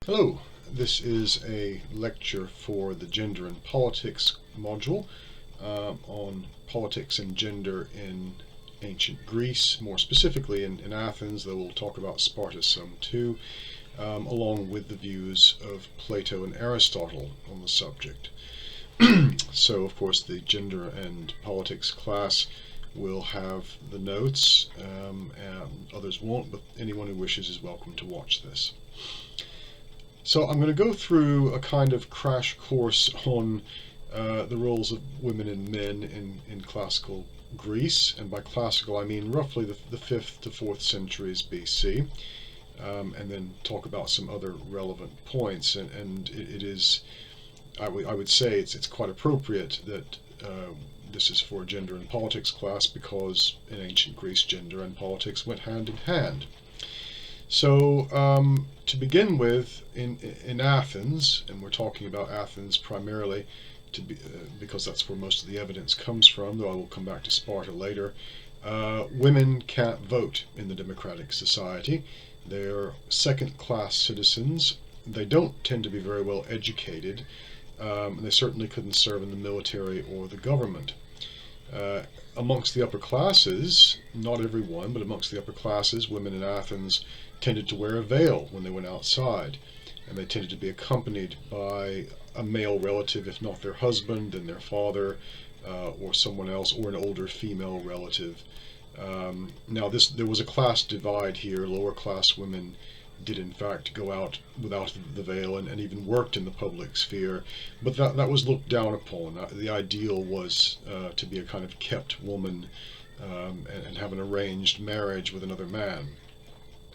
Hello, this is a lecture for the Gender and Politics module on politics and gender in ancient Greece, more specifically in Athens, though we'll talk about Sparta some too, along with the views of Plato and Aristotle on the subject. So, of course, the gender and politics class will have the notes, and others won't, but anyone who wishes is welcome to watch this. So I'm going to go through a kind of crash course on the roles of women and men in classical Greece, and by classical I mean roughly the 5th to 4th centuries BC, and then talk about some other relevant points. And it is, I would say it's quite appropriate that this is for a gender and politics class, because in ancient Greece gender and politics went hand in hand. So to begin with, in Athens, and we're talking about Athens primarily because that's where most of the evidence comes from, though I will come back to Sparta later, women can't vote in the democratic society. They're second-class citizens. They don't tend to be very well educated, and they certainly couldn't serve in the military or the government. Amongst the upper classes, not everyone, but amongst the upper classes, women in Athens tended to wear a veil when they went outside, and they tended to be accompanied by a male relative, if not their husband, then their father, or someone else, or an older female relative. Now there was a class divide here. Lower class women did in fact go out without the veil and even worked in the public sphere, but that was looked down upon. The ideal was to be a kind of kept woman and have an arranged marriage with another man.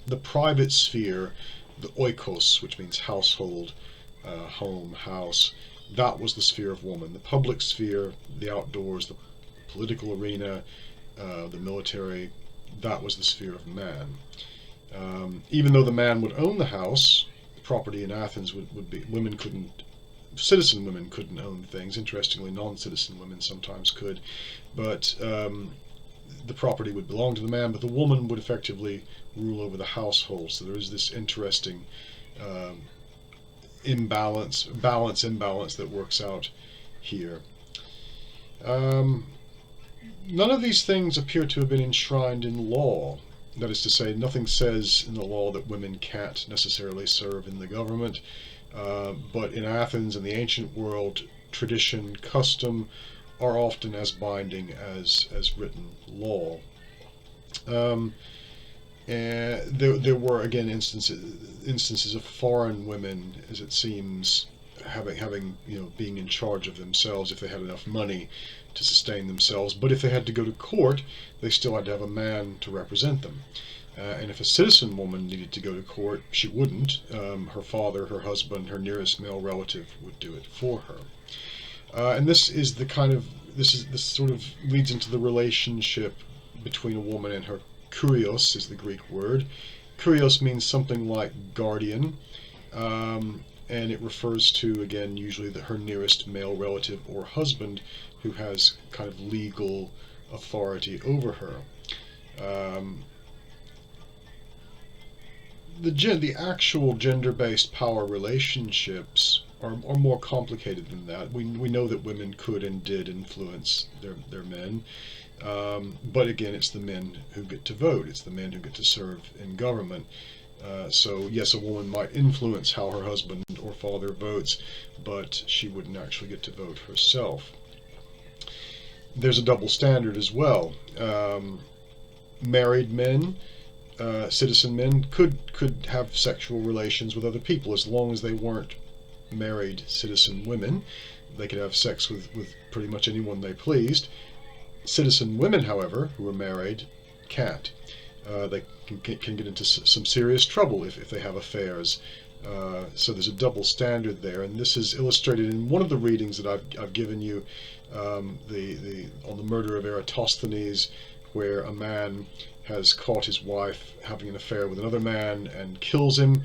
The private sphere, the oikos, which means household, home, house, that was the sphere of woman. The public sphere, the outdoors, the political arena, the military, that was the sphere of man. Even though the man would own the house, property in Athens would be, citizen women couldn't own things. Interestingly, non-citizen women sometimes could, but the property would belong to the man, but the woman would effectively rule over the household. So there is this interesting imbalance that works out here. None of these things appear to have been enshrined in law. That is to say, nothing says in the law that women can't necessarily serve in the government, but in Athens and the ancient world, tradition, custom are often as binding as written law. And there were again instances of foreign women, as it seems, having being in charge of themselves if they had enough money to sustain themselves. But if they had to go to court, they still had to have a man to represent them. And if a citizen woman needed to go to court, she wouldn't. Her father, her husband, her nearest male relative would do it for her. And this sort of leads into the relationship between a woman and her kurios, is the Greek word. Kurios means something like guardian, and it refers to, again, usually her nearest male relative or husband who has kind of legal authority over her. The actual gender-based power relationships are more complicated than that. We know that women could and did influence their men, but again, it's the men who get to vote. It's the men who get to serve in government. So yes, a woman might influence how her husband or father votes, but she wouldn't actually get to vote herself. There's a double standard as well. Married men, citizen men, could have sexual relations with other people as long as they weren't married citizen women. They could have sex with pretty much anyone they pleased. Citizen women, however, who are married, can't. They can get into some serious trouble if they have affairs. So there's a double standard there, and this is illustrated in one of the readings that I've given you, on the murder of Eratosthenes, where a man has caught his wife having an affair with another man and kills him.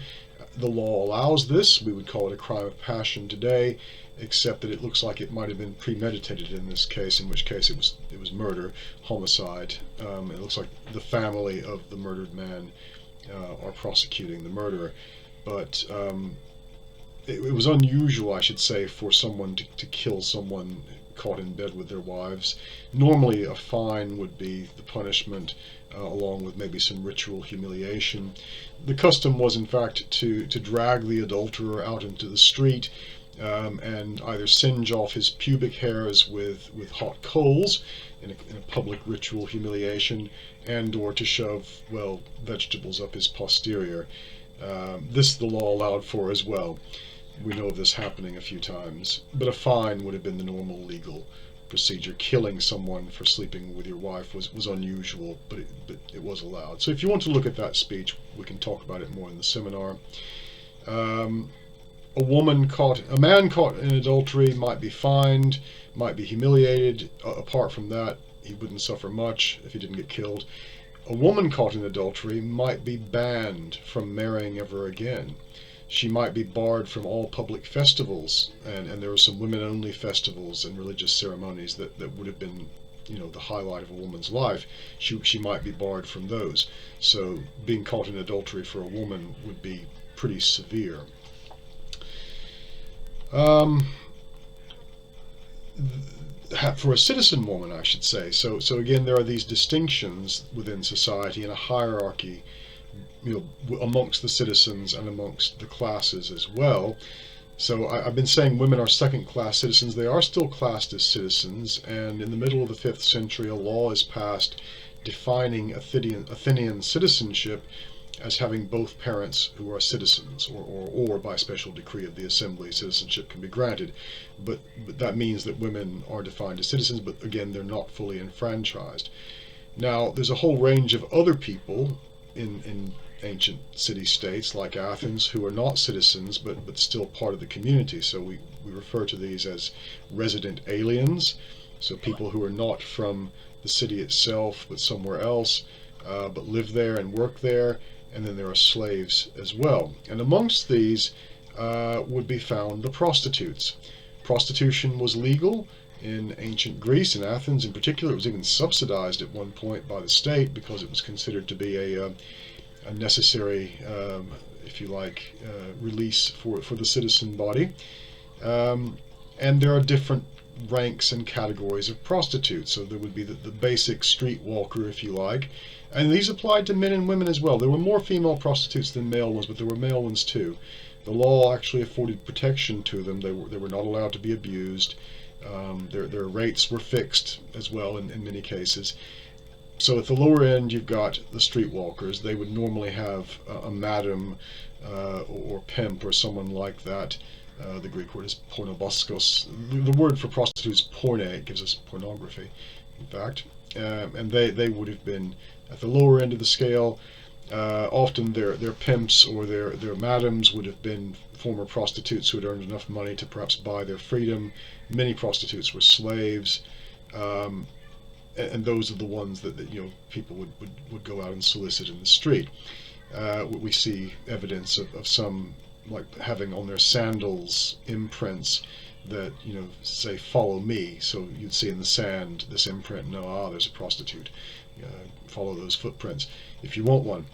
The law allows this. We would call it a crime of passion today, except that it looks like it might have been premeditated in this case, in which case it was murder, homicide. It looks like the family of the murdered man are prosecuting the murderer. But it was unusual, I should say, for someone to kill someone caught in bed with their wives. Normally, a fine would be the punishment, along with maybe some ritual humiliation. The custom was, in fact, to drag the adulterer out into the street, and either singe off his pubic hairs with hot coals in a public ritual humiliation, and or to shove, well, vegetables up his posterior. This the law allowed for as well. We know of this happening a few times, but a fine would have been the normal legal procedure. Killing someone for sleeping with your wife was unusual, but it was allowed. So if you want to look at that speech, we can talk about it more in the seminar. A man caught in adultery might be fined, might be humiliated. Apart from that, he wouldn't suffer much if he didn't get killed. A woman caught in adultery might be banned from marrying ever again. She might be barred from all public festivals, and there were some women-only festivals and religious ceremonies that would have been, the highlight of a woman's life. She might be barred from those. So being caught in adultery for a woman would be pretty severe. For a citizen woman, I should say. So again, there are these distinctions within society and a hierarchy, amongst the citizens and amongst the classes as well. So I've been saying women are second-class citizens. They are still classed as citizens, and in the middle of the 5th century, a law is passed defining Athenian citizenship as having both parents who are citizens, or by special decree of the assembly, citizenship can be granted. But that means that women are defined as citizens, but again, they're not fully enfranchised. Now, there's a whole range of other people in ancient city-states like Athens who are not citizens but still part of the community. So we refer to these as resident aliens, so people who are not from the city itself but somewhere else, but live there and work there. And then there are slaves as well. And amongst these would be found the prostitutes. Prostitution was legal in ancient Greece, in Athens in particular. It was even subsidized at one point by the state because it was considered to be a necessary, if you like, release for the citizen body. And there are different ranks and categories of prostitutes. So there would be the basic street walker, if you like. And these applied to men and women as well. There were more female prostitutes than male ones, but there were male ones too. The law actually afforded protection to them. They were not allowed to be abused. Their rates were fixed as well in many cases. So at the lower end, you've got the streetwalkers. They would normally have a madam or pimp or someone like that. The Greek word is pornoboskos. The word for prostitute is porne. It gives us pornography, in fact. And they would have been at the lower end of the scale. Often their pimps or their madams would have been former prostitutes who had earned enough money to perhaps buy their freedom. Many prostitutes were slaves. And those are the ones that people would go out and solicit in the street. We see evidence of some like having on their sandals imprints that say "follow me." So you'd see in the sand this imprint, there's a prostitute. Follow those footprints if you want one.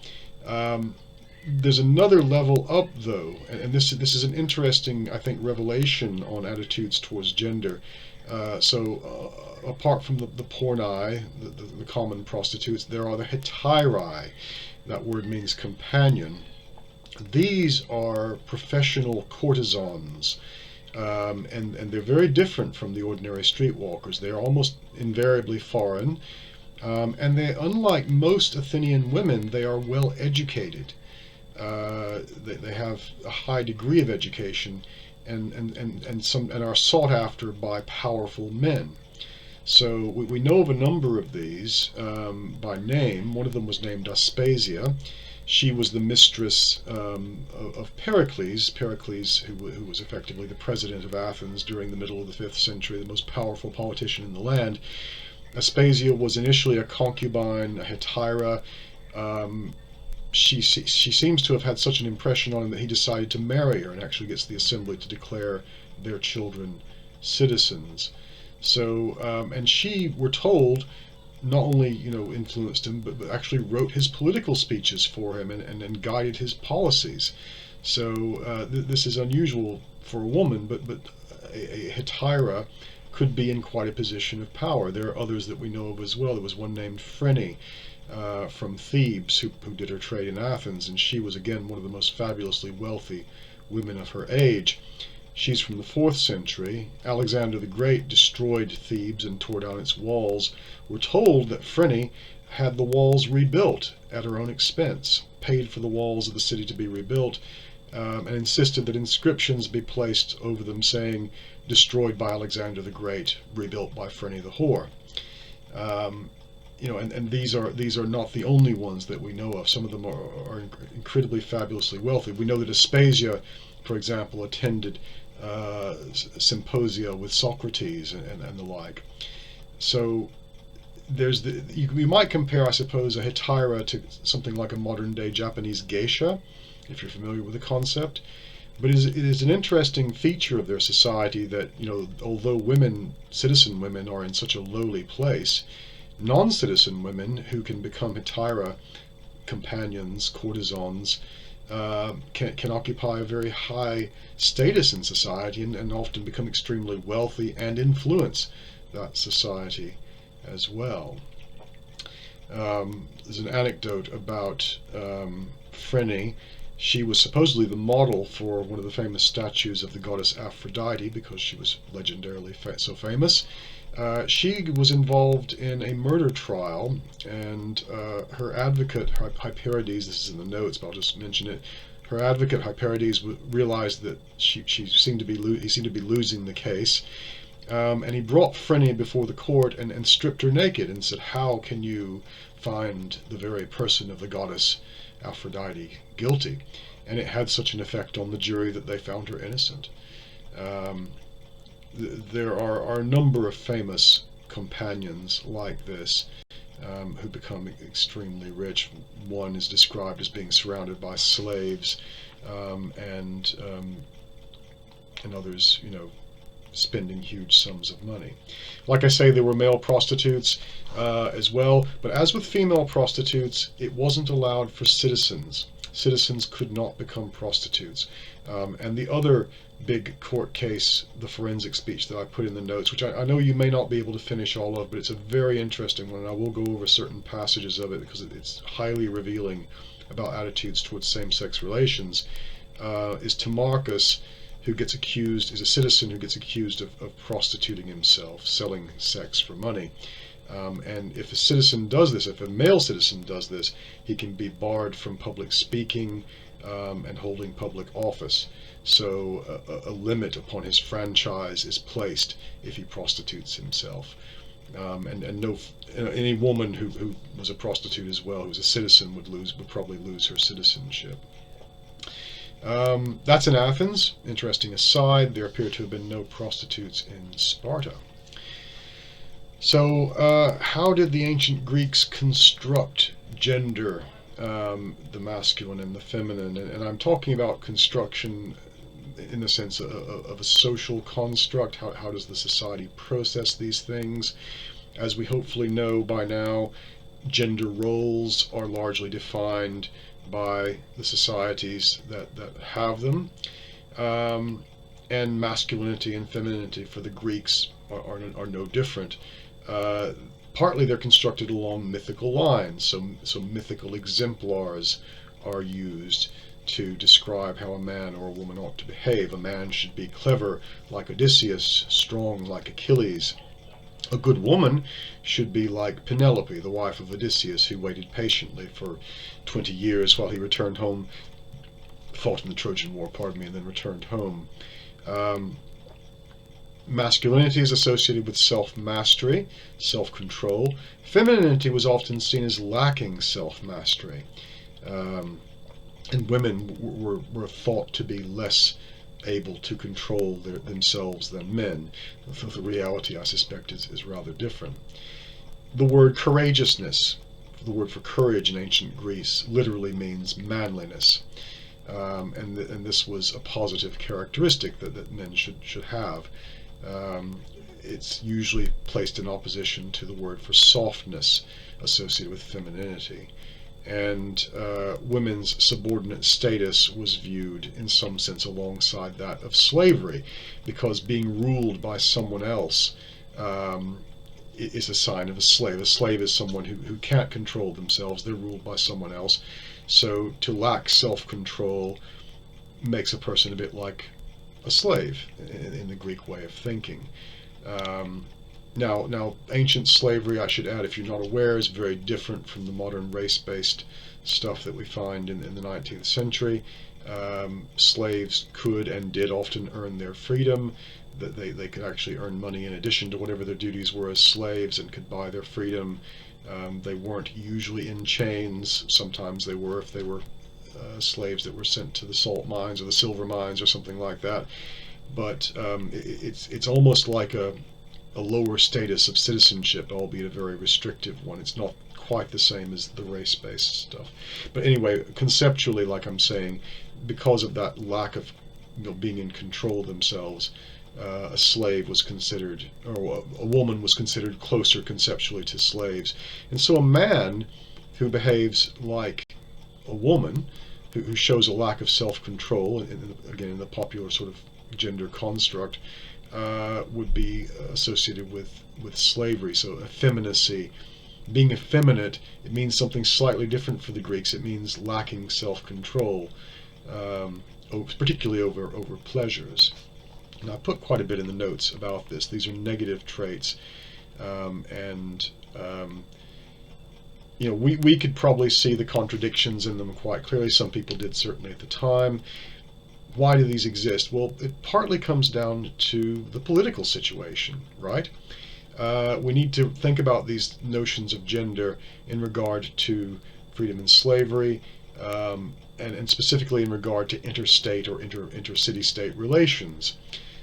There's another level up though, and this is an interesting, I think, revelation on attitudes towards gender. Apart from the pornai, the common prostitutes, there are the Heteirai. That word means companion. These are professional courtesans, and they're very different from the ordinary streetwalkers. They are almost invariably foreign, and they, unlike most Athenian women, they are well educated. They have a high degree of education, and are sought after by powerful men. So we know of a number of these by name. One of them was named Aspasia. She was the mistress of Pericles. Pericles, who was effectively the president of Athens during the middle of the 5th century, the most powerful politician in the land. Aspasia was initially a concubine, a Heteirai. She seems to have had such an impression on him that he decided to marry her, and actually gets the assembly to declare their children citizens. So, and she, we're told, not only influenced him, but actually wrote his political speeches for him and guided his policies. So this is unusual for a woman, but a Heteirai could be in quite a position of power. There are others that we know of as well. There was one named Phryne from Thebes who did her trade in Athens, and she was again one of the most fabulously wealthy women of her age. She's from the 4th century. Alexander the Great destroyed Thebes and tore down its walls. We're told that Phryne had the walls rebuilt at her own expense, paid for the walls of the city to be rebuilt, and insisted that inscriptions be placed over them saying, destroyed by Alexander the Great, rebuilt by Phryne the whore. And these are not the only ones that we know of. Some of them are incredibly fabulously wealthy. We know that Aspasia, for example, attended symposia with Socrates and the like. So you might compare, I suppose, a Heteirai to something like a modern-day Japanese geisha, if you're familiar with the concept. But it is an interesting feature of their society that, although citizen women are in such a lowly place, non-citizen women who can become Heteirai companions, courtesans, can occupy a very high status in society and often become extremely wealthy and influence that society as well. There's an anecdote about Phryne. She was supposedly the model for one of the famous statues of the goddess Aphrodite because she was legendarily so famous. She was involved in a murder trial, and her advocate, Hyperides, this is in the notes, but I'll just mention it. Her advocate, Hyperides, realized that he seemed to be losing the case, and he brought Phryne before the court and stripped her naked and said, "How can you find the very person of the goddess Aphrodite guilty?" And it had such an effect on the jury that they found her innocent. There are a number of famous companions like this who become extremely rich. One is described as being surrounded by slaves, and others, spending huge sums of money. Like I say, there were male prostitutes as well, but as with female prostitutes, it wasn't allowed for citizens. Citizens could not become prostitutes. And the other big court case, the forensic speech that I put in the notes, which I know you may not be able to finish all of, but it's a very interesting one, and I will go over certain passages of it because it's highly revealing about attitudes towards same-sex relations, is Timarchus, who gets accused, is a citizen who gets accused of prostituting himself, selling sex for money. And if a citizen does this, if a male citizen does this, he can be barred from public speaking and holding public office. So a limit upon his franchise is placed if he prostitutes himself. And no, any woman who was a prostitute as well, who's a citizen, would probably lose her citizenship. That's in Athens. Interesting aside, there appear to have been no prostitutes in Sparta. So how did the ancient Greeks construct gender, the masculine and the feminine? And I'm talking about construction in the sense of a social construct. How does the society process these things? As we hopefully know by now, gender roles are largely defined by the societies that have them, and masculinity and femininity for the Greeks are no different. Partly they're constructed along mythical lines, so mythical exemplars are used to describe how a man or a woman ought to behave. A man should be clever like Odysseus, strong like Achilles. A good woman should be like Penelope, the wife of Odysseus, who waited patiently for 20 years while he returned home, fought in the Trojan War, and then returned home. Masculinity is associated with self-mastery, self-control. Femininity was often seen as lacking self-mastery. And women were thought to be less able to control themselves than men. The reality, I suspect, is rather different. The word courageousness, the word for courage in ancient Greece, literally means manliness. And this was a positive characteristic that men should have. It's usually placed in opposition to the word for softness associated with femininity. and women's subordinate status was viewed in some sense alongside that of slavery, because being ruled by someone else is a sign of a slave. A slave is someone who can't control themselves. They're ruled by someone else. So to lack self-control makes a person a bit like a slave in the Greek way of thinking. Now, ancient slavery, I should add, if you're not aware, is very different from the modern race-based stuff that we find in the 19th century. Slaves could and did often earn their freedom. That they could actually earn money in addition to whatever their duties were as slaves, and could buy their freedom. They weren't usually in chains. Sometimes they were, if they were slaves that were sent to the salt mines or the silver mines or something like that. But it's almost like a lower status of citizenship, albeit a very restrictive one. It's not quite the same as the race-based stuff. But anyway, conceptually, like I'm saying, because of that lack of being in control of themselves, a slave was considered, or a woman was considered closer conceptually to slaves. And so a man who behaves like a woman, who shows a lack of self-control, again in the popular sort of gender construct, would be associated with slavery. So effeminacy, being effeminate, it means something slightly different for the Greeks. It means lacking self-control, particularly over pleasures. And I put quite a bit in the notes about this. These are negative traits, we could probably see the contradictions in them quite clearly. Some people did, certainly at the time. Why do these exist? Well, it partly comes down to the political situation, right? We need to think about these notions of gender in regard to freedom and slavery, and specifically in regard to interstate or intercity-state relations.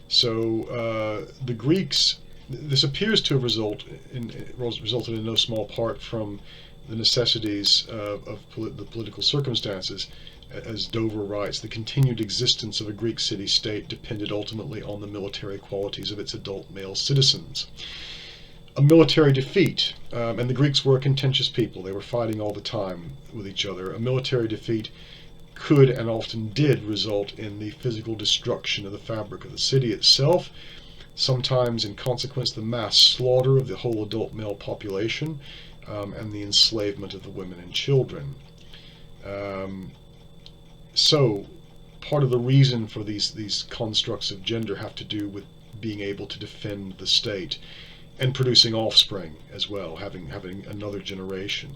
So the Greeks, this appears to have resulted in no small part from the necessities of the political circumstances. As Dover writes, the continued existence of a Greek city-state depended ultimately on the military qualities of its adult male citizens. A military defeat, and the Greeks were a contentious people. They were fighting all the time with each other. A military defeat could and often did result in the physical destruction of the fabric of the city itself, sometimes in consequence the mass slaughter of the whole adult male population, and the enslavement of the women and children. So part of the reason for these constructs of gender have to do with being able to defend the state and producing offspring as well, having another generation.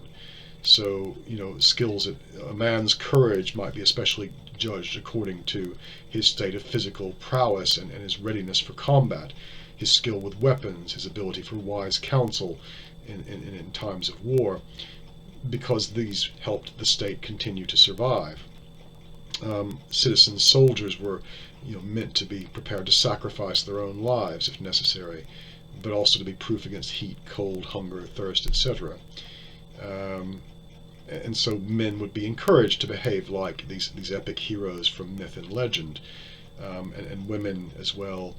So, skills, a man's courage might be especially judged according to his state of physical prowess and his readiness for combat, his skill with weapons, his ability for wise counsel in times of war, because these helped the state continue to survive. Citizen soldiers were meant to be prepared to sacrifice their own lives if necessary, but also to be proof against heat, cold, hunger, thirst, etc. And so men would be encouraged to behave like these epic heroes from myth and legend, and women as well.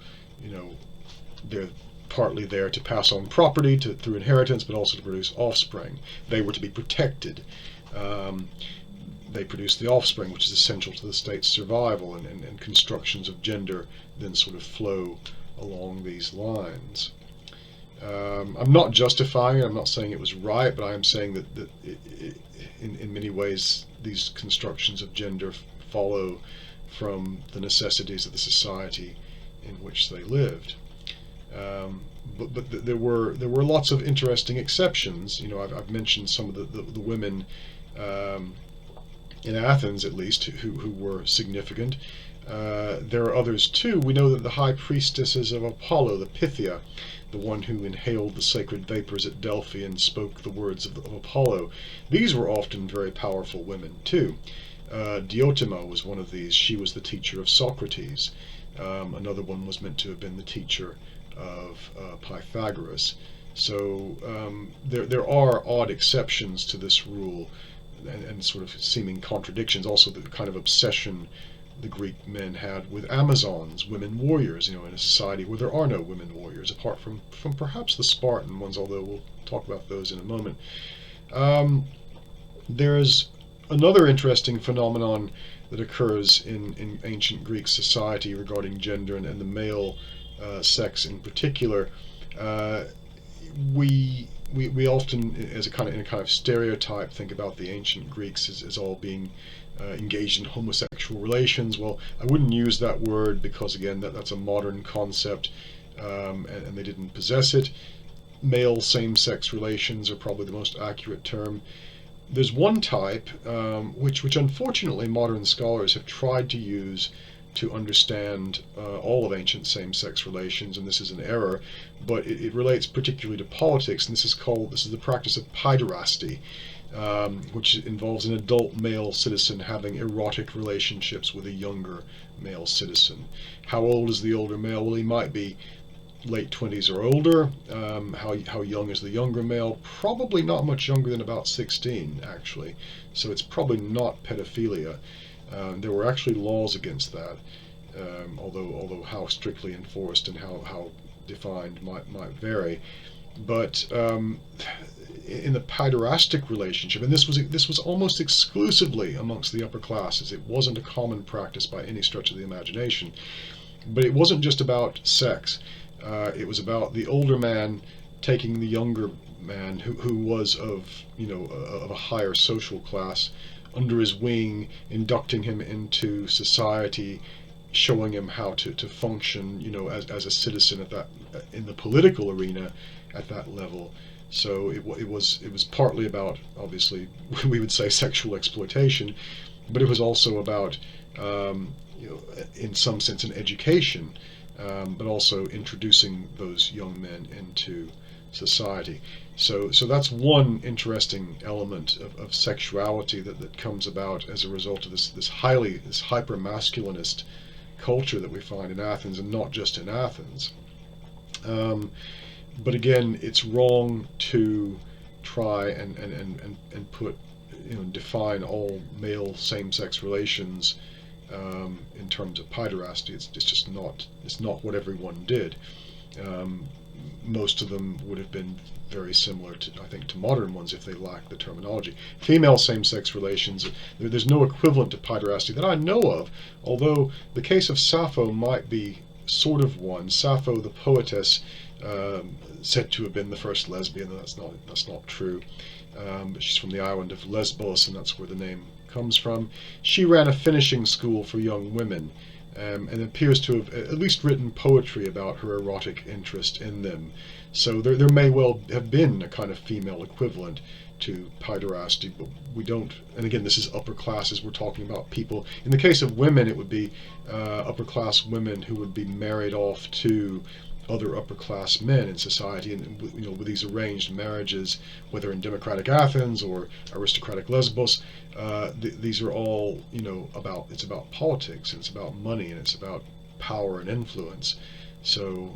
They're partly there to pass on property through inheritance, but also to produce offspring. They were to be protected. They produce the offspring, which is essential to the state's survival, and constructions of gender then sort of flow along these lines. I'm not justifying it, I'm not saying it was right, but I am saying that in many ways these constructions of gender follow from the necessities of the society in which they lived. But there were lots of interesting exceptions. I've mentioned some of the women in Athens, at least, who were significant. There are others too. We know that the high priestesses of Apollo, the Pythia, the one who inhaled the sacred vapors at Delphi and spoke the words of Apollo, these were often very powerful women too. Diotima was one of these. She was the teacher of Socrates. Another one was meant to have been the teacher of Pythagoras. So there are odd exceptions to this rule, and sort of seeming contradictions. Also, the kind of obsession the Greek men had with Amazons, women warriors, in a society where there are no women warriors, apart from perhaps the Spartan ones, although we'll talk about those in a moment. There's another interesting phenomenon that occurs in ancient Greek society regarding gender and the male sex in particular. Uh, we often, as in a kind of stereotype, think about the ancient Greeks as all being engaged in homosexual relations. Well, I wouldn't use that word because, again, that's a modern concept, and they didn't possess it. Male same-sex relations are probably the most accurate term. There's one type which unfortunately modern scholars have tried to use to understand all of ancient same-sex relations, and this is an error, but it relates particularly to politics, and this is the practice of paiderasty, which involves an adult male citizen having erotic relationships with a younger male citizen. How old is the older male? Well, he might be late 20s or older. How young is the younger male? Probably not much younger than about 16, actually. So it's probably not pedophilia. There were actually laws against that, although how strictly enforced and how defined might vary. But in the paiderastic relationship, and this was almost exclusively amongst the upper classes. It wasn't a common practice by any stretch of the imagination. But it wasn't just about sex. It was about the older man taking the younger man who was of a higher social class under his wing, inducting him into society, showing him how to function, as a citizen in the political arena at that level. So it was partly about, obviously, we would say sexual exploitation, but it was also about in some sense an education, but also introducing those young men into society. So that's one interesting element of sexuality that comes about as a result of this hyper masculinist culture that we find in Athens, and not just in Athens. But again, it's wrong to try and put define all male same-sex relations in terms of paiderasty. It's just not what everyone did. Most of them would have been very similar to modern ones if they lacked the terminology. Female same-sex relations, there's no equivalent to paiderasty that I know of, although the case of Sappho might be sort of one. Sappho, the poetess, said to have been the first lesbian. That's not true. But she's from the island of Lesbos, and that's where the name comes from. She ran a finishing school for young women, and appears to have at least written poetry about her erotic interest in them. So there may well have been a kind of female equivalent to paiderasty, but we don't. And again, this is upper classes. We're talking about people. In the case of women, it would be upper class women who would be married off to other upper class men in society, and with these arranged marriages, whether in democratic Athens or aristocratic Lesbos, these are all it's about politics, and it's about money, and it's about power and influence. So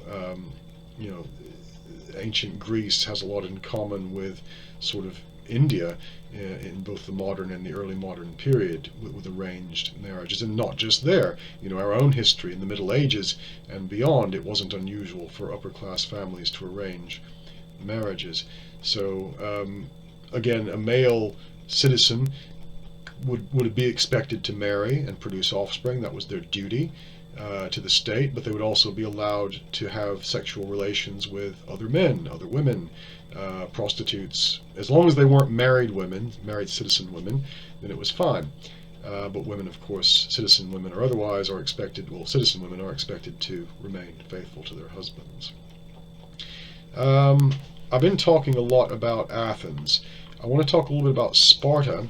ancient Greece has a lot in common with sort of India in both the modern and the early modern period with arranged marriages, and not just there. Our own history in the Middle Ages and beyond, it wasn't unusual for upper class families to arrange marriages. So again, a male citizen would be expected to marry and produce offspring. That was their duty to the state, but they would also be allowed to have sexual relations with other men, other women, prostitutes. As long as they weren't married citizen women, then it was fine. But women, of course, citizen women or otherwise, citizen women are expected to remain faithful to their husbands. I've been talking a lot about Athens. I want to talk a little bit about Sparta,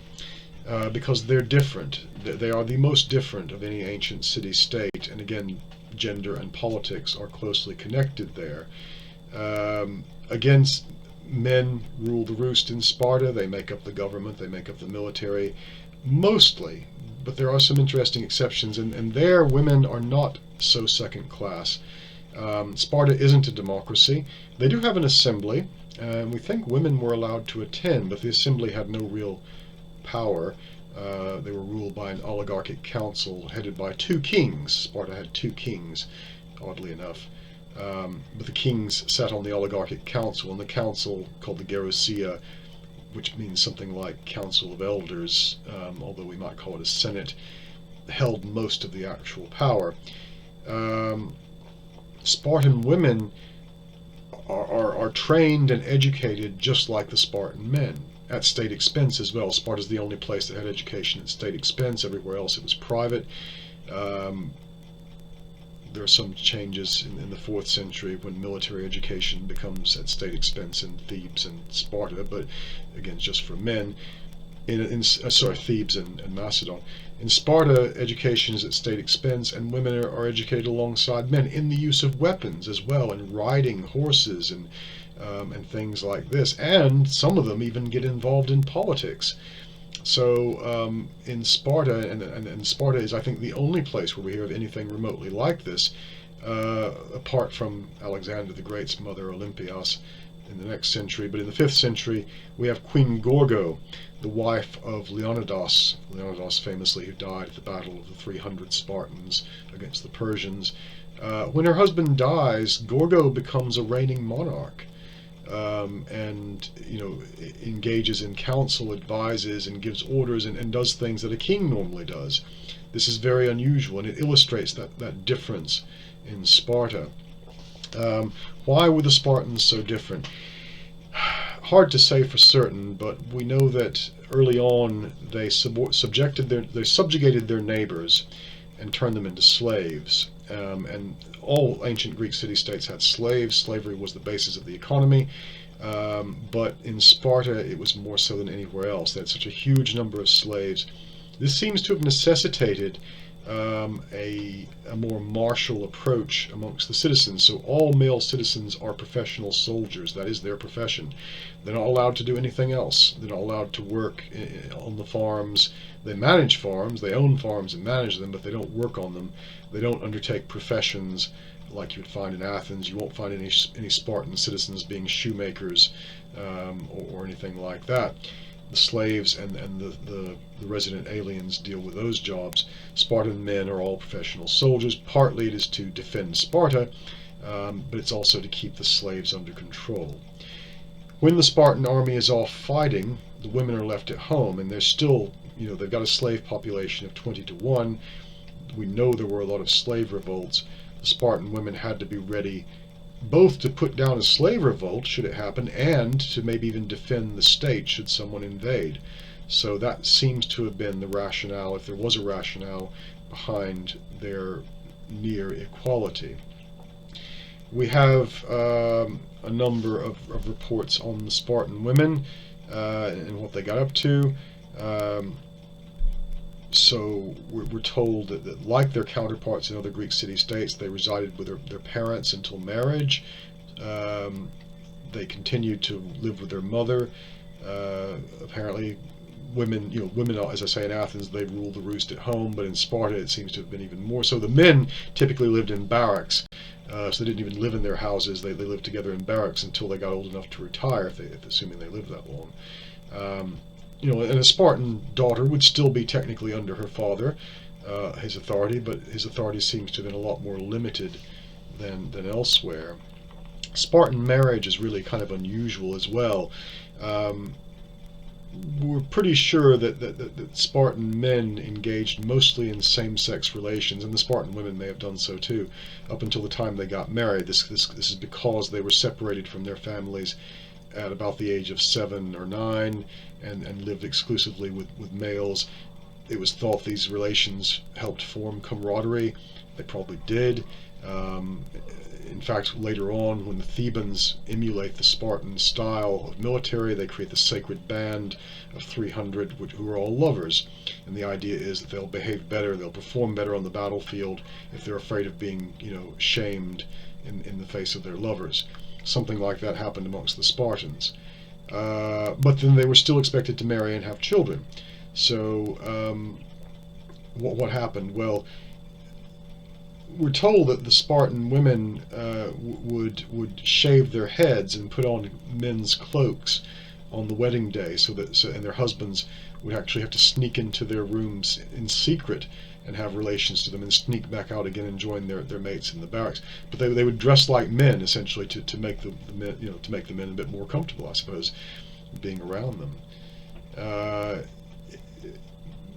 because they're different. They are the most different of any ancient city-state, and again, gender and politics are closely connected there. Again, men rule the roost in Sparta. They make up the government, they make up the military, mostly, but there are some interesting exceptions, and there women are not so second class. Sparta isn't a democracy. They do have an assembly, and we think women were allowed to attend, but the assembly had no real power. They were ruled by an oligarchic council headed by two kings. Sparta had two kings, oddly enough. But the kings sat on the oligarchic council, and the council, called the Gerousia, which means something like Council of Elders, although we might call it a Senate, held most of the actual power. Spartan women are trained and educated just like the Spartan men, at state expense as well. Sparta is the only place that had education at state expense. Everywhere else it was private. There are some changes in the 4th century when military education becomes at state expense in Thebes and Sparta, but again, just for men. Thebes and Macedon. In Sparta, education is at state expense, and women are educated alongside men in the use of weapons as well, and riding horses and things like this. And some of them even get involved in politics. So in Sparta, and Sparta is, I think, the only place where we hear of anything remotely like this, apart from Alexander the Great's mother, Olympias, in the next century. But in the 5th century, we have Queen Gorgo, the wife of Leonidas famously, who died at the Battle of the 300 Spartans against the Persians. When her husband dies, Gorgo becomes a reigning monarch. And engages in council, advises, and gives orders, and does things that a king normally does. This is very unusual, and it illustrates that difference in Sparta. Why were the Spartans so different? Hard to say for certain, but we know that early on they subjugated their neighbors and turned them into slaves. And all ancient Greek city-states had slaves. Slavery was the basis of the economy. But in Sparta, it was more so than anywhere else. They had such a huge number of slaves. This seems to have necessitated a more martial approach amongst the citizens. So all male citizens are professional soldiers. That is their profession. They're not allowed to do anything else. They're not allowed to work on the farms. They manage farms, they own farms and manage them, but they don't work on them. They don't undertake professions like you would find in Athens. You won't find any Spartan citizens being shoemakers or anything like that. The slaves and the resident aliens deal with those jobs. Spartan men are all professional soldiers. Partly it is to defend Sparta, but it's also to keep the slaves under control. When the Spartan army is off fighting, the women are left at home, and they're still, they've got a slave population of 20 to 1. We know there were a lot of slave revolts. The Spartan women had to be ready both to put down a slave revolt should it happen, and to maybe even defend the state should someone invade. So that seems to have been the rationale, if there was a rationale, behind their near equality. We have a number of reports on the Spartan women and what they got up to. So we're told that like their counterparts in other Greek city-states, they resided with their parents until marriage. They continued to live with their mother. Apparently, women, as I say, in Athens, they ruled the roost at home, but in Sparta it seems to have been even more so. The men typically lived in barracks, so they didn't even live in their houses. They lived together in barracks until they got old enough to retire, assuming they lived that long. And a Spartan daughter would still be technically under her father, his authority, but his authority seems to have been a lot more limited than elsewhere. Spartan marriage is really kind of unusual as well. We're pretty sure that Spartan men engaged mostly in same-sex relations, and the Spartan women may have done so too, up until the time they got married. This is because they were separated from their families at about the age of 7 or 9 and lived exclusively with males. It was thought these relations helped form camaraderie. They probably did. In fact, later on, when the Thebans emulate the Spartan style of military, they create the sacred band of 300 who are all lovers. And the idea is that they'll behave better, they'll perform better on the battlefield if they're afraid of being, shamed in the face of their lovers. Something like that happened amongst the Spartans. But then they were still expected to marry and have children. So what happened? Well, we're told that the Spartan women would shave their heads and put on men's cloaks on the wedding day, and their husbands would actually have to sneak into their rooms in secret and have relations to them, and sneak back out again and join their mates in the barracks. But they would dress like men, essentially, to make the men, to make the men a bit more comfortable, I suppose. being around them.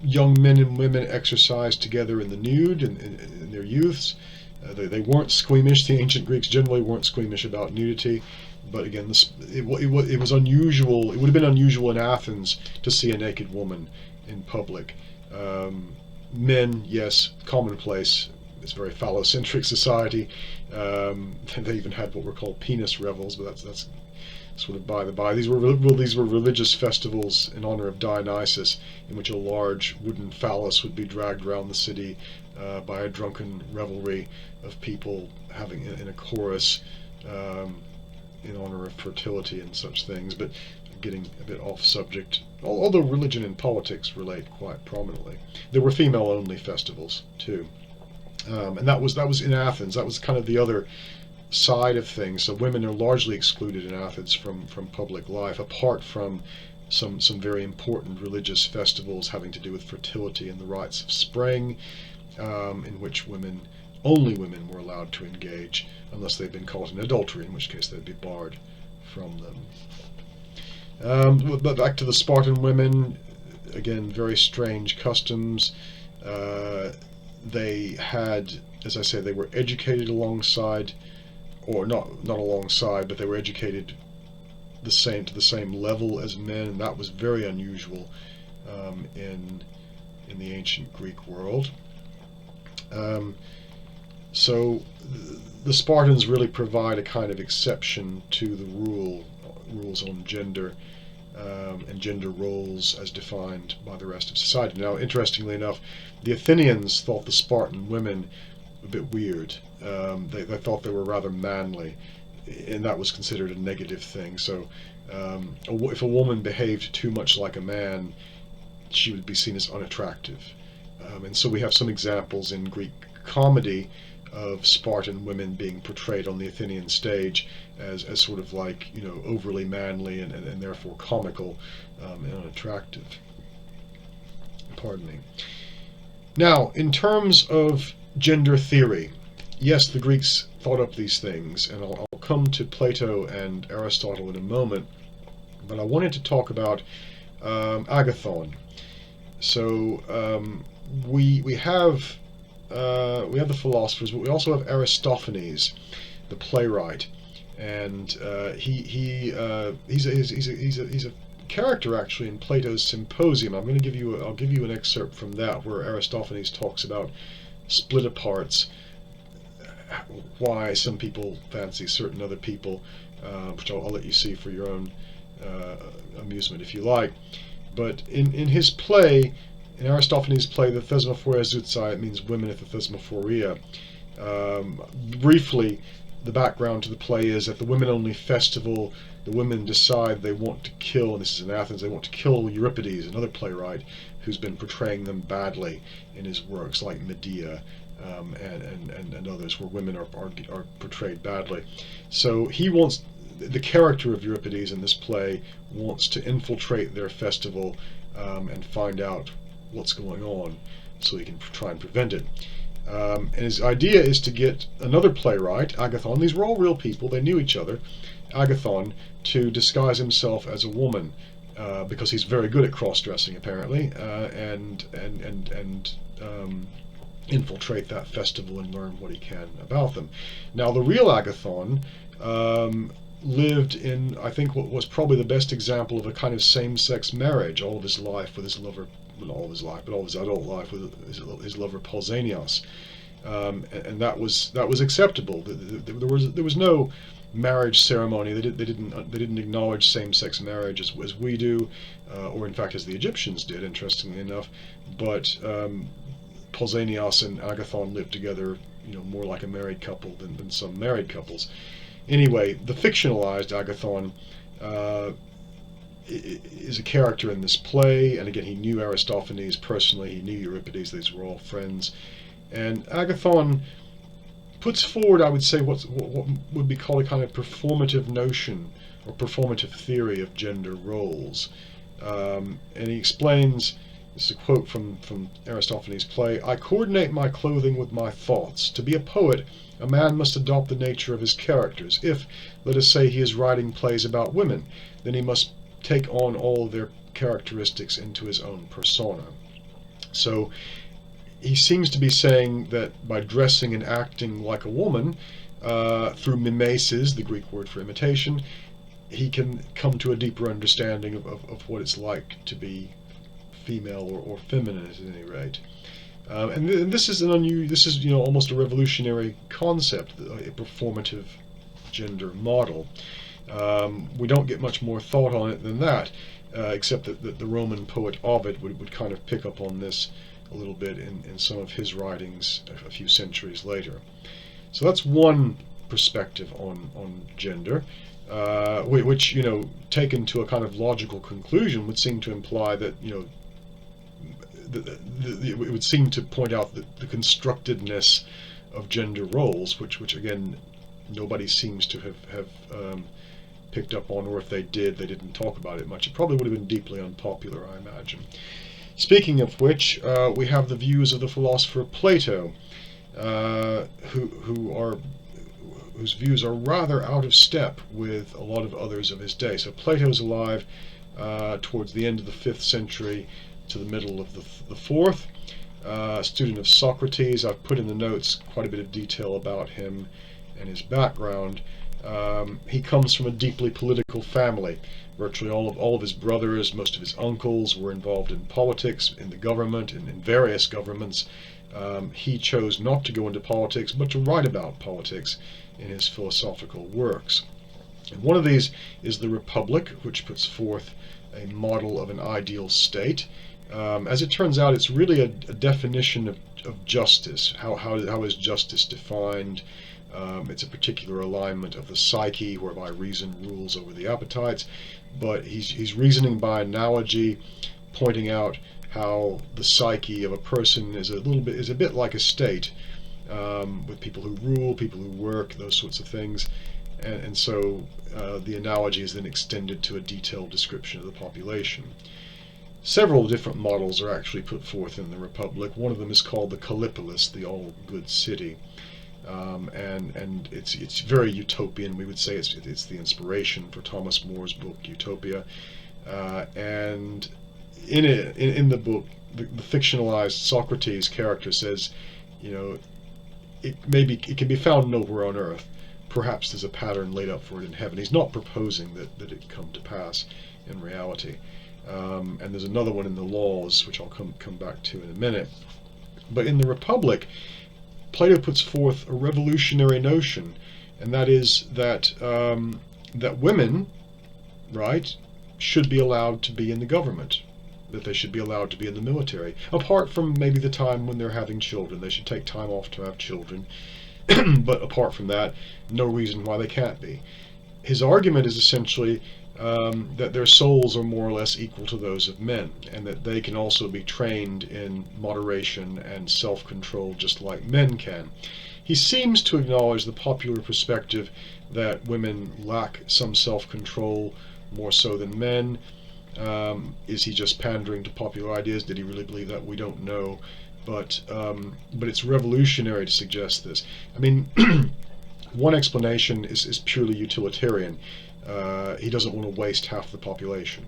Young men and women exercised together in the nude in their youths. They weren't squeamish. The ancient Greeks generally weren't squeamish about nudity. But again, it was unusual. It would have been unusual in Athens to see a naked woman in public. Men, yes, commonplace. It's a very phallocentric society. They even had what were called penis revels, but that's sort of by the by. These were religious festivals in honor of Dionysus, in which a large wooden phallus would be dragged around the city by a drunken revelry of people having in a chorus in honor of fertility and such things. But getting a bit off subject, although religion and politics relate quite prominently. There were female-only festivals too, and that was in Athens. That was kind of the other side of things. So women are largely excluded in Athens from public life, apart from some very important religious festivals having to do with fertility and the rites of spring, in which only women were allowed to engage, unless they'd been caught in adultery, in which case they'd be barred from them. But back to the Spartan women, again, very strange customs. They had, as I say, they were educated alongside, or not alongside, but they were educated to the same level as men, and that was very unusual in the ancient Greek world. So the Spartans really provide a kind of exception to the rules on gender and gender roles as defined by the rest of society. Now, interestingly enough, the Athenians thought the Spartan women a bit weird. They thought they were rather manly, and that was considered a negative thing. So if a woman behaved too much like a man, she would be seen as unattractive. And so we have some examples in Greek comedy of Spartan women being portrayed on the Athenian stage as sort of like, overly manly and therefore comical and unattractive. Pardon me. Now, in terms of gender theory, yes, the Greeks thought up these things, and I'll come to Plato and Aristotle in a moment, but I wanted to talk about agathon. So we have the philosophers, but we also have Aristophanes, the playwright, and he's a character actually in Plato's Symposium. I'll give you an excerpt from that where Aristophanes talks about split aparts, why some people fancy certain other people, which I'll let you see for your own amusement if you like. But in his play, in Aristophanes' play, the Thesmophoria Zouzai, it means women at the Thesmophoria. Briefly, the background to the play is at the women-only festival, the women decide they want to kill, and this is in Athens, they want to kill Euripides, another playwright who's been portraying them badly in his works, like Medea and others, where women are portrayed badly. So the character of Euripides in this play wants to infiltrate their festival and find out what's going on so he can try and prevent it. And his idea is to get another playwright, Agathon. These were all real people, they knew each other. Agathon to disguise himself as a woman because he's very good at cross-dressing apparently, and infiltrate that festival and learn what he can about them. Now the real Agathon lived in, I think, what was probably the best example of a kind of same-sex marriage all of his life with his lover, not all of his life, but all of his adult life with his lover Pausanias, and that was acceptable. There was no marriage ceremony. They didn't acknowledge same-sex marriage as we do, or in fact as the Egyptians did, interestingly enough. But Pausanias and Agathon lived together, more like a married couple than some married couples. Anyway, the fictionalized Agathon is a character in this play, and again, he knew Aristophanes personally, he knew Euripides, these were all friends. And Agathon puts forward, I would say, what would be called a kind of performative notion or performative theory of gender roles. And he explains, this is a quote from Aristophanes' play, "I coordinate my clothing with my thoughts. To be a poet, a man must adopt the nature of his characters. If, let us say, he is writing plays about women, then he must take on all of their characteristics into his own persona. So he seems to be saying that by dressing and acting like a woman, through mimesis, the Greek word for imitation, he can come to a deeper understanding of what it's like to be female or feminine at any rate. And this is almost a revolutionary concept, a performative gender model. We don't get much more thought on it than that, except that the Roman poet Ovid would kind of pick up on this a little bit in some of his writings a few centuries later. So that's one perspective on gender, which, taken to a kind of logical conclusion, would seem to imply that, it would seem to point out the constructedness of gender roles, which again, nobody seems to have picked up on, or if they did, they didn't talk about it much. It probably would have been deeply unpopular, I imagine. Speaking of which, we have the views of the philosopher Plato, whose views are rather out of step with a lot of others of his day. So Plato's alive towards the end of the 5th century to the middle of the 4th. Student of Socrates. I've put in the notes quite a bit of detail about him and his background. He comes from a deeply political family. Virtually all of his brothers, most of his uncles were involved in politics, in the government, and in various governments. He chose not to go into politics, but to write about politics in his philosophical works. And one of these is the Republic, which puts forth a model of an ideal state. As it turns out, it's really a definition of justice. How is justice defined? It's a particular alignment of the psyche, whereby reason rules over the appetites. But he's reasoning by analogy, pointing out how the psyche of a person is a bit like a state, with people who rule, people who work, those sorts of things. And so the analogy is then extended to a detailed description of the population. Several different models are actually put forth in the Republic. One of them is called the Callipolis, the all-good city. And it's very utopian. We would say it's the inspiration for Thomas More's book Utopia. And in the book, the fictionalized Socrates character says, it can be found nowhere on earth. Perhaps there's a pattern laid up for it in heaven. He's not proposing that it come to pass in reality. And there's another one in the Laws, which I'll come back to in a minute. But in the Republic, Plato puts forth a revolutionary notion, and that is that women, right, should be allowed to be in the government, that they should be allowed to be in the military, apart from maybe the time when they're having children. They should take time off to have children, but apart from that, no reason why they can't be. His argument is essentially that their souls are more or less equal to those of men, and that they can also be trained in moderation and self-control just like men can. He seems to acknowledge the popular perspective that women lack some self-control more so than men. Is he just pandering to popular ideas? Did he really believe that? We don't know. But it's revolutionary to suggest this. I mean, one explanation is purely utilitarian. He doesn't want to waste half the population,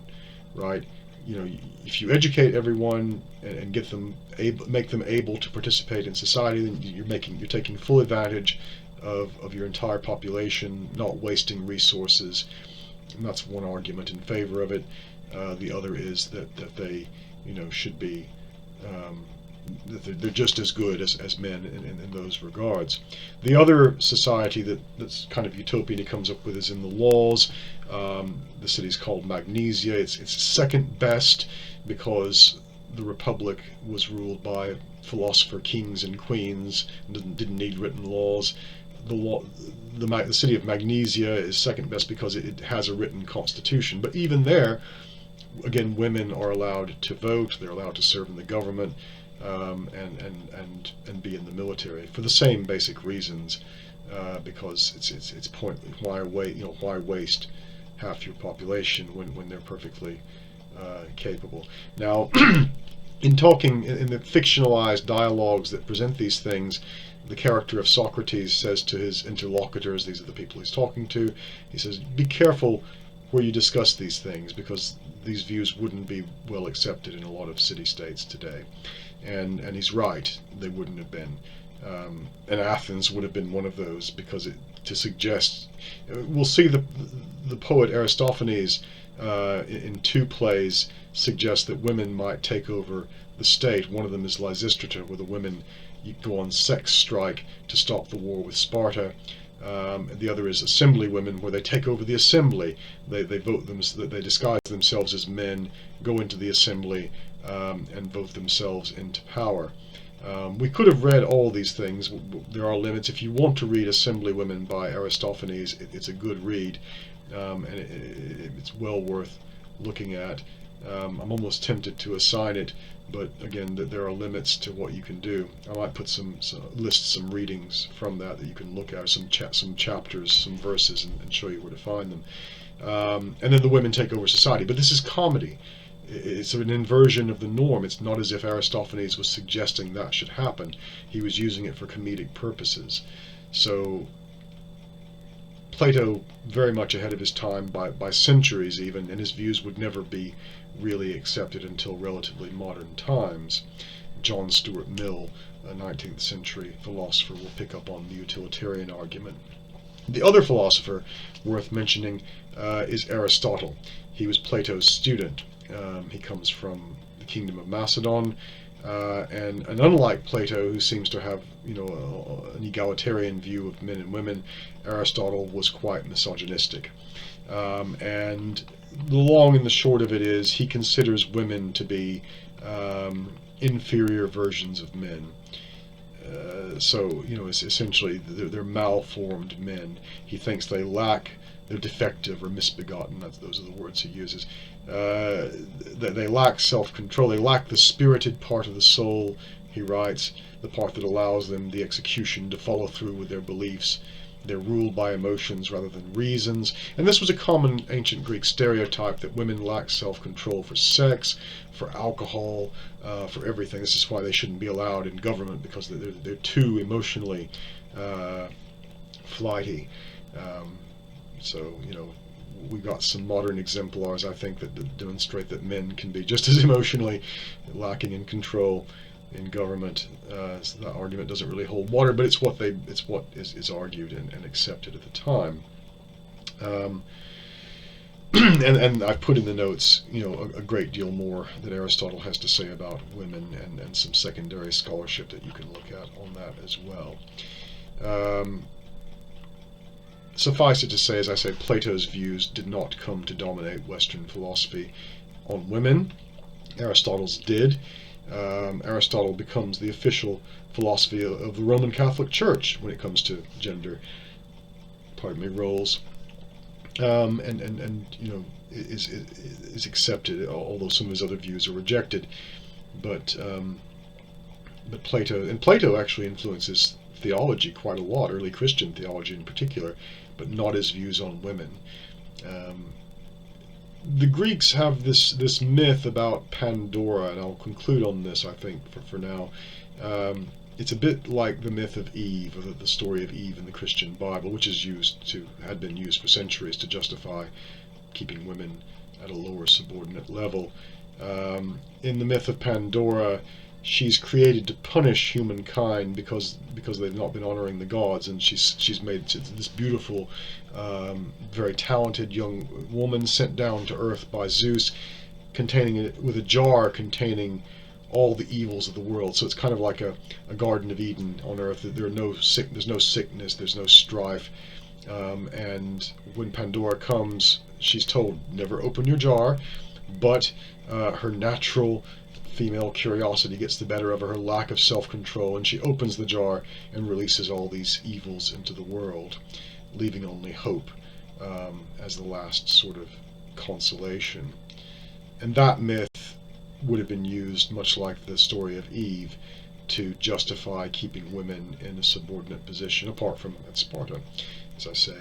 right? If you educate everyone and make them able to participate in society, then you're taking full advantage of your entire population, not wasting resources. And that's one argument in favor of it. The other is that they, should be that they're just as good as men in those regards. The other society that's kind of utopian he comes up with is in the Laws. The city's called Magnesia. It's second best because the Republic was ruled by philosopher kings and queens and didn't need written laws. The city of Magnesia is second best because it has a written constitution. But even there, again, women are allowed to vote. They're allowed to serve in the government. And be in the military for the same basic reasons, because it's pointless. Why waste half your population when they're perfectly capable? Now, in the fictionalized dialogues that present these things, the character of Socrates says to his interlocutors, these are the people he's talking to, he says, be careful where you discuss these things, because these views wouldn't be well accepted in a lot of city-states today. And he's right, they wouldn't have been. And Athens would have been one of those, because to suggest, we'll see the poet Aristophanes in two plays suggests that women might take over the state. One of them is Lysistrata, where the women go on sex strike to stop the war with Sparta. The other is assembly women, where they take over the assembly. They vote them, they disguise themselves as men, go into the assembly, and vote themselves into power. We could have read all these things. There are limits. If you want to read Assembly Women by Aristophanes, it's a good read, and it's well worth looking at. I'm almost tempted to assign it, but again, there are limits to what you can do. I might put list some readings from that you can look at, some chapters, some verses, and show you where to find them. And then the women take over society. But this is comedy. It's an inversion of the norm. It's not as if Aristophanes was suggesting that should happen. He was using it for comedic purposes. So Plato, very much ahead of his time by centuries even, and his views would never be really accepted until relatively modern times. John Stuart Mill, a 19th century philosopher, will pick up on the utilitarian argument. The other philosopher worth mentioning is Aristotle. He was Plato's student. He comes from the kingdom of Macedon, and unlike Plato, who seems to have an egalitarian view of men and women, Aristotle was quite misogynistic. And the long and the short of it is, he considers women to be inferior versions of men. So it's essentially they're malformed men. He thinks they're defective or misbegotten. Those are the words he uses. They lack self-control. They lack the spirited part of the soul, he writes, the part that allows them the execution to follow through with their beliefs. They're ruled by emotions rather than reasons. And this was a common ancient Greek stereotype, that women lack self-control for sex, for alcohol, for everything. This is why they shouldn't be allowed in government, because they're too emotionally flighty. So we've got some modern exemplars, I think, that demonstrate that men can be just as emotionally lacking in control in government. So that argument doesn't really hold water, but it's what is argued and accepted at the time. And I've put in the notes, a great deal more that Aristotle has to say about women, and some secondary scholarship that you can look at on that as well. Suffice it to say, as I say, Plato's views did not come to dominate Western philosophy on women. Aristotle's did. Aristotle becomes the official philosophy of the Roman Catholic Church when it comes to gender, roles, and is accepted, although some of his other views are rejected. But Plato actually influences theology quite a lot, early Christian theology in particular, but not his views on women. The Greeks have this myth about Pandora, and I'll conclude on this, I think, for now. It's a bit like the myth of Eve, or the story of Eve in the Christian Bible, which had been used for centuries to justify keeping women at a lower subordinate level. In the myth of Pandora, she's created to punish humankind because they've not been honoring the gods, and she's made this beautiful, very talented young woman sent down to earth by Zeus, with a jar containing all the evils of the world. So it's kind of like a Garden of Eden on earth. There's no sickness, there's no strife, and when Pandora comes, she's told, never open your jar, but her natural female curiosity gets the better of her lack of self-control, and she opens the jar and releases all these evils into the world, leaving only hope as the last sort of consolation. And that myth would have been used, much like the story of Eve, to justify keeping women in a subordinate position, apart from at Sparta, as I say.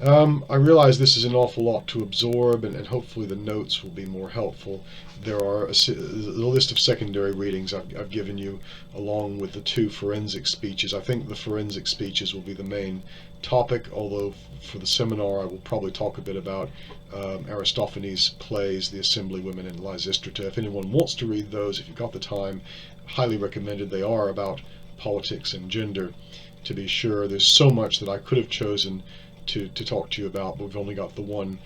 I realize this is an awful lot to absorb, and hopefully the notes will be more helpful. There are the list of secondary readings I've given you, along with the 2 forensic speeches. I think the forensic speeches will be the main topic, although for the seminar I will probably talk a bit about Aristophanes' plays, The Assemblywomen and Lysistrata. If anyone wants to read those, if you've got the time, highly recommended. They are about politics and gender, to be sure. There's so much that I could have chosen to talk to you about, but we've only got the one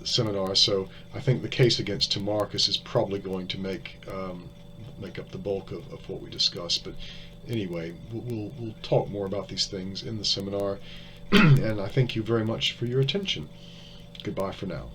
seminar, so I think the case against Timarchus is probably going to make up the bulk of what we discuss. But anyway, we'll talk more about these things in the seminar, and I thank you very much for your attention. Goodbye for now.